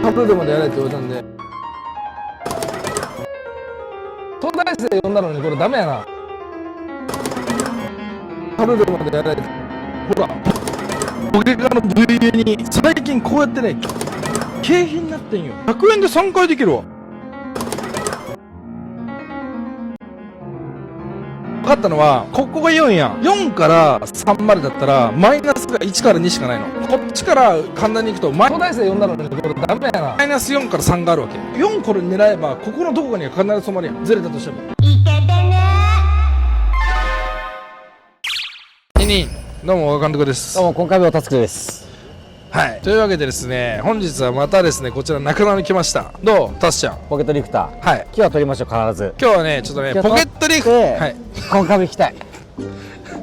タブルまでやれって言われたんで、東大生呼んだのにこれダメやな。タブルまでやれ。ほらポケカの VA に最近こうやってね景品になってんよ。100円で3回できるわ。分かったのはここが4やん。4から3までだったらマイナスが1から2しかないの。こっちから簡単にいくと東大生呼んだのにこれダメやな。マイナス4から3があるわけ。4これ狙えばここのどこかには必ず染まるやん。ずれたとしても。どうも監督です。どうも今回もタスクです。はい、というわけでですね、本日はまたですねこちら中野に来ました。どうタスちゃん。ポケットリフター、はい、今日は取りましょう。必ず今日はねちょっとねポケットリフト、はい、コンカフェ行きたい。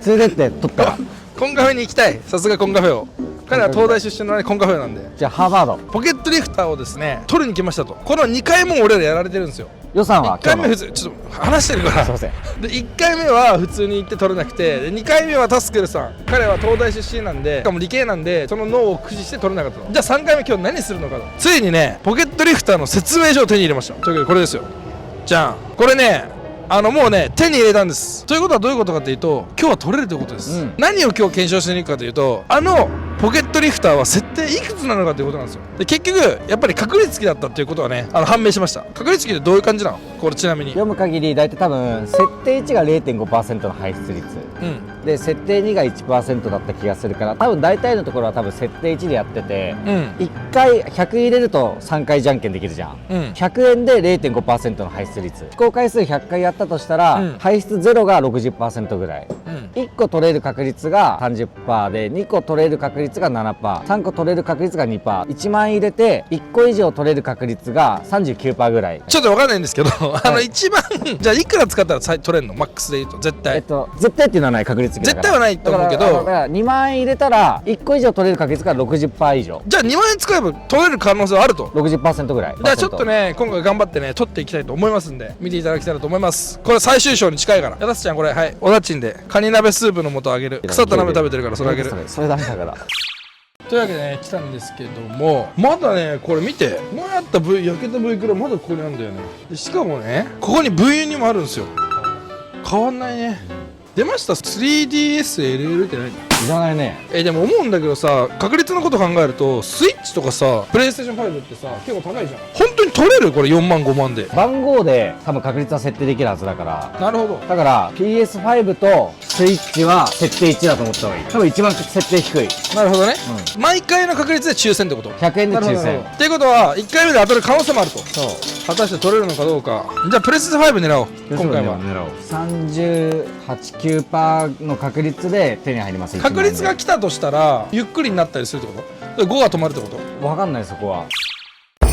連れてって取ったらコンカフェに行きたい。さすがコンカフェを。彼は東大出身の、ね、コンカフェなんで。じゃあハーバードポケットリフターをですね取りに来ましたと。この2回も俺らやられてるんですよ。予算は1回目普通ちょっと話してるからすいません。で1回目は普通に行って取れなくて、で2回目はタスケルさん、彼は東大出身なんでしかも理系なんでその脳を駆使して取れなかったの。じゃあ3回目今日何するのかと。ついにねポケットリフターの説明書を手に入れました。というわけでこれですよ。じゃん。これねもうね手に入れたんです。ということはどういうことかというと今日は取れるということです、何を今日検証していくかというとポケットリフターは設定いくつなのかということなんですよ。で結局やっぱり確率機だったっていうことはね判明しました。確率機ってどういう感じなのこれ。ちなみに読む限り大体多分設定1が 0.5% の排出率、で設定2が 1% だった気がするから、多分大体のところは多分設定1でやってて、1回100入れると3回じゃんけんできるじゃん、100円で 0.5% の排出率。試行回数100回やったとしたら、排出0が 60% ぐらい、1個取れる確率が 30% で2個取れる確率が 7%、3個取れる確率が 2%、1万円入れて1個以上取れる確率が 39% ぐらい。ちょっと分かんないんですけど一番じゃあいくら使ったら取れるのマックスで言うと。絶対絶対っていうのはない。確率絶対はないと思うけど、だから2万円入れたら1個以上取れる確率が 60% 以上。じゃあ2万円使えば取れる可能性はあると。 60% ぐらい。じゃあちょっとね今回頑張ってね取っていきたいと思いますんで見ていただきたいなと思います。これ最終章に近いから。やたすちゃんこれはいおだちんでカニ鍋スープの素あげる。腐った鍋食べてるからそれあげる。それダメだから。というわけでね来たんですけども、まだねこれ見て前あった V 焼けた V クラまだここにあるんだよね。でしかもねここに V にもあるんですよ。変わんないね。出ました 3DSLL って何？いらないね。でも思うんだけどさ、確率のこと考えるとスイッチとかさプレイステーション5ってさ結構高いじゃん。本当に取れるこれ4万5万で。番号で多分確率は設定できるはずだから。なるほど。だから PS5 とスイッチは設定1だと思った方がいい。多分一番設定低い。なるほどね、毎回の確率で抽選ってこと。100円で抽選っていうことは1回目で当たる可能性もあると。そう。果たして取れるのかどうか。じゃあプレステ5狙おう。今回は狙おう。38、9% の確率で手に入ります。確率が来たとしたらゆっくりになったりするってこと。5が止まるってこと。分かんない。そこは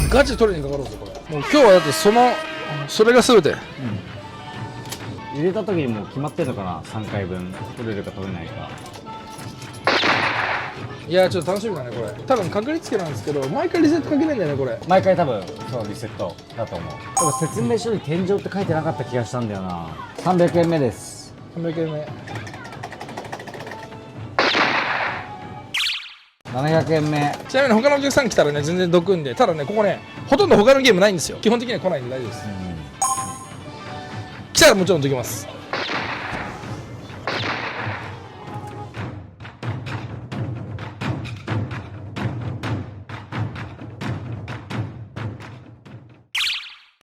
ガチ取りにかかろうぜこれ。もう今日はだってそれが全て、入れた時にもう決まってんのかな。3回分取れるか取れないか。いやちょっと楽しみだねこれ。多分確率機なんですけど毎回リセットかけないんだよねこれ。毎回多分そうリセットだと思う。多分説明書に天井って書いてなかった気がしたんだよな。300円目です。300円目。700円目。ちなみに他のお客さん来たらね全然どくんで、ただねここねほとんど他のゲームないんですよ。基本的には来ないんで大丈夫です、来たらもちろんどきます。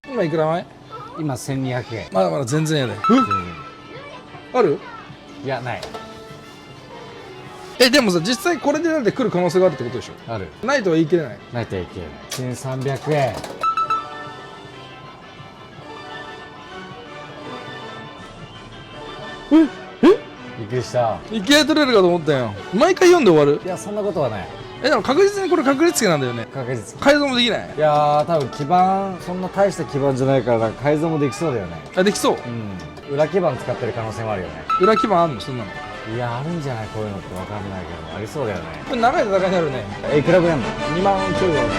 今いくら前？今1200円。まだまだ全然やで。ある？いやない。でもさ実際これでなんで来る可能性があるってことでしょ。ある。ないとは言い切れない。ないと言い切れない。1300円。びっくりした。いきなり取れるかと思ったよ。毎回読んで終わる？いやそんなことはない。でも確実にこれ確率機なんだよね。確実改造もできない？いやー多分基板そんな大した基板じゃないから改造もできそうだよね。できそう。裏基板使ってる可能性もあるよね。裏基板あんのそんなの？いやあるんじゃない。こういうのって分かんないけどありそうだよね。これ長い戦いになるね。いくらぐらいなの？2万ちょいだね。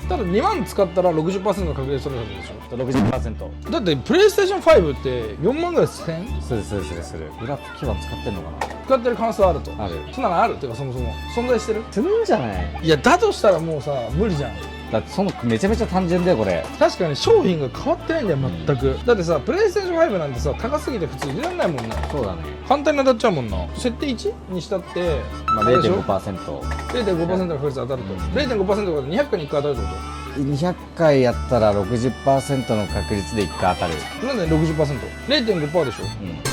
ただって2万使ったら 60% の確率取れるでしょ。 60%。だってプレイステーション5って4万ぐらいするする裏基盤使ってんのかな。使ってる可能性はあると。ある。そんなのあるっていうか、そもそも存在してる。するんじゃない。いやだとしたらもうさ無理じゃん。だってそのめちゃめちゃ単純だよこれ。確かに商品が変わってないんだよ全く、だってさプレイステーション5なんてさ高すぎて普通入れられないもんね。そうだね。簡単に当たっちゃうもんな。設定 1 にしたって、まあ、あれでしょ 0.5%。 0.5% の確率当たると、0.5% で200回に1回当たるってこ200回やったら 60% の確率で1回当たる。と。なんで 60%？0.5% でしょ。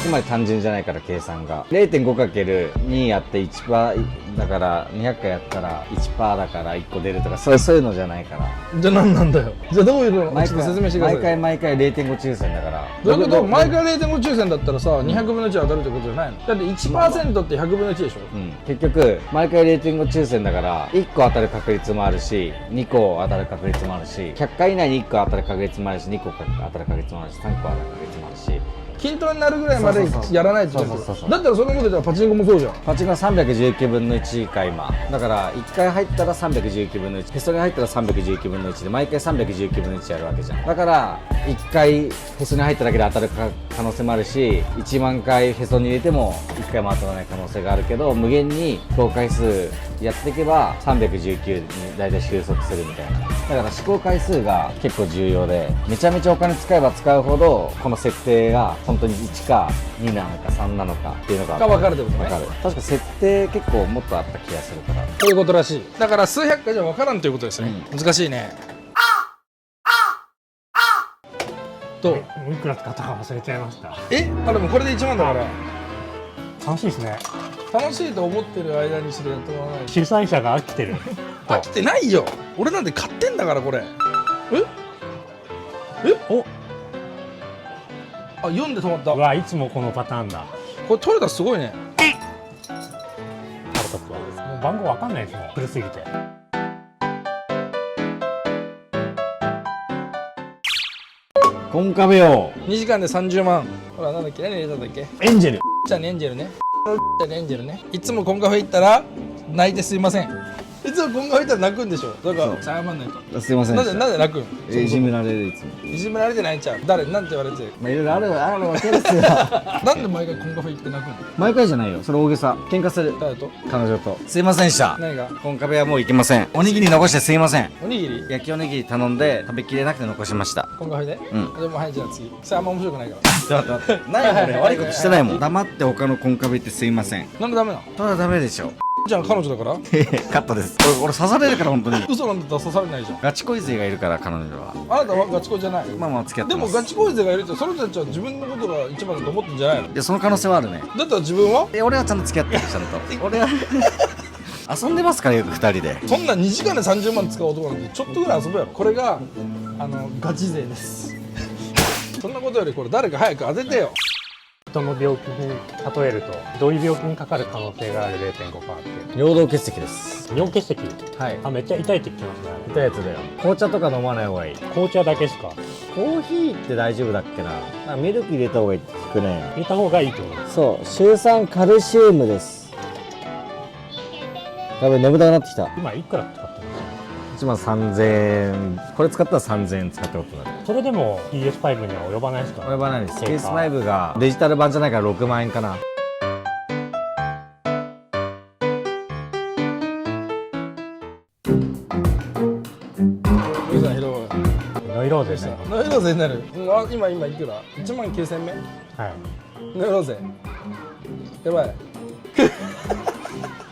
つまり単純じゃないから計算が 0.5×2 やって 1% だから200回やったら 1% だから1個出るとかそういうのじゃないから。じゃあ何なんだよ。じゃあどういうの？毎ちょっと説明してください。毎回 0.5 抽選だからどういうこと？毎回 0.5 抽選だったらさ200分の1当たるってことじゃないの？だって 1% って100分の1でしょ。結局毎回 0.5 抽選だから1個当たる確率もあるし2個当たる確率もあるし100回以内に1個当たる確率もあるし2個当たる確率もあるし3個当たる確率もあるし均等になるぐらいまでやらないと。そうだったらそのことではパチンコもそうじゃん。パチンコは319分の1か今だから1回入ったら319分の1へそに入ったら319分の1で毎回319分の1やるわけじゃん。だから1回へそに入っただけで当たる可能性もあるし1万回へそに入れても1回も当たらない可能性があるけど無限に試行回数やっていけば319に大体収束するみたいな。だから試行回数が結構重要でめちゃめちゃお金使えば使うほどこの設定が本当に1か2なのか3なのかっていうのが分かるってことね。分かる。確か設定結構もっとあった気がするから。そういうことらしい。だから数百回じゃ分からんということですね。難しいね。どう？いくら使ったか忘れちゃいました。あでもこれで1万だから楽しいですね。楽しいと思ってる間にしてやってもらわないと。主催者が飽きてる飽きてないよ。俺なんて買ってんだからこれ。お4で止まったう。わいつもこのパターンだ。これ取れたらすごいね。腹立つわ。もう番号わかんないですもん古すぎて。コンカフェを2時間で30万。ほらなんだっけ、何入れたんだっけ。エンジェルじゃあねエンジェルね。じゃあねエンジェルね。いつもコンカフェ行ったら泣いてすいません。いつもコンカフェ行ったら泣くんでしょ。だから謝んないと。すいませんなんで泣くん？いじめられるいつも。いじめられて泣いちゃう。誰なんて言われて。まあいろいろあるわけですよなんで毎回コンカフェ行って泣くの？毎回じゃないよそれ大げさ。喧嘩する誰と？彼女と。すいませんでした。何が？コンカフェはもう行けません。おにぎり残してすいません。おにぎり？焼きおにぎり頼んで食べきれなくて残しました。コンカフェで？うんでもはいじゃあ次。それあんま面白くないから。ちょっと待って何これ悪いことしてないもん。黙って他のコンカフェ行ってすいません。なんでダメなの？それはダメでしょ。じゃあ彼女だから？カットです。俺刺されるから本当に。嘘なんだったら刺されないじゃん。ガチ恋勢がいるから彼女は。あなたはガチ恋じゃない。まあまあ付き合ってます。でもガチ恋勢がいるってその人たちは自分のことが一番だと思ってんじゃないの？いやその可能性はあるね。だったら自分は？俺はちゃんと付き合ってるちゃんと。俺は遊んでますからよく2人で。そんな2時間で30万使う男なんてちょっとぐらい遊ぶやろ。これがガチ勢です。そんなことよりこれ誰か早く当ててよ。人の病気に例えるとどういう病気にかかる可能性がある 0.5% って尿道結石です。尿結石。はい。めっちゃ痛いって聞きましたね。いたやつだよ。紅茶とか飲まない方がいい。紅茶だけですか？コーヒーって大丈夫だっけな。ミルク入れた方がいいって聞くね。入れた方がいいってことです。そう、シュウ酸カルシウムです。やべ、眠たくなってきた。今いくら使ってます1万3000円。これ使ったら3000円使ったことになる。それでも PS5 には及ばないですか？及ばないです。そうか PS5 がデジタル版じゃないから6万円かな。ノイローゼね。ノイローゼになる。今いくら？1万9000目？はいノイローゼやばい。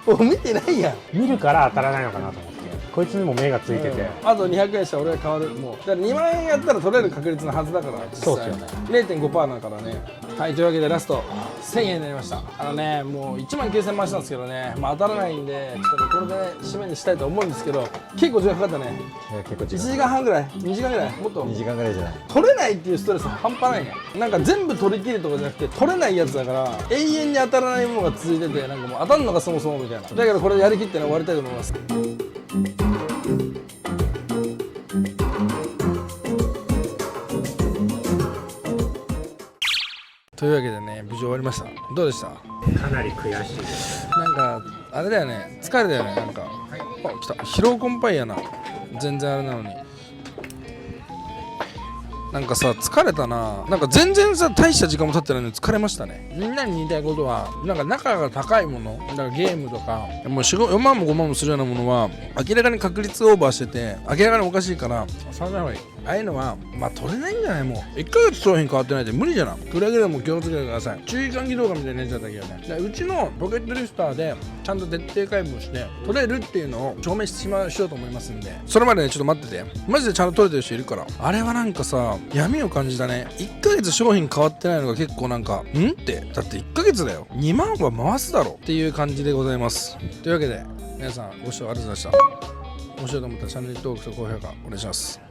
もう見てないやん。見るから当たらないのかなと思って、こいつにも目がついてて、あと200円したら俺が変わる。もうだから2万円やったら取れる確率のはずだから実際そうっすよね。 0.5% だからね。はいというわけでラスト1000円になりました。もう1万9000回したんですけどね、当たらないんでちょっとこれで締めにしたいと思うんですけど、結構時間かかったね。結構1時間半ぐらい2時間ぐらいもっと2時間ぐらいじゃない。取れないっていうストレス半端ないね。なんか全部取り切るとかじゃなくて取れないやつだから永遠に当たらないものが続いてて、なんかもう当たるのがそもそもみたいな。だけどこれでやりきってね終わりたいと思います。というわけでね無事終わりました。どうでした？かなり悔しいです。なんかあれだよね、疲れだよね。なんか来た疲労困憊やな。全然あれなのになんかさ疲れたな。なんか全然さ大した時間も経ってないのに疲れましたね。みんなに言いたいことはなんか仲が高いもの、だからゲームとかもう4万も5万もするようなものは明らかに確率オーバーしてて明らかにおかしいからさない方がいい。ああいうのはまあ取れないんじゃない。もう1ヶ月商品変わってないって無理じゃな。くれぐれも気をつけてください。注意喚起動画みたいなやつだったけどね。でうちのポケットリフターでちゃんと徹底解剖して取れるっていうのを証明しようと思いますんで、それまでねちょっと待ってて。マジでちゃんと取れてる人いるから。あれはなんかさ闇を感じたね。1ヶ月商品変わってないのが結構なんかんってだって1ヶ月だよ。2万は回すだろっていう感じでございます。というわけで皆さんご視聴ありがとうございました。面白いと思ったらチャンネル登録と高評価お願いします。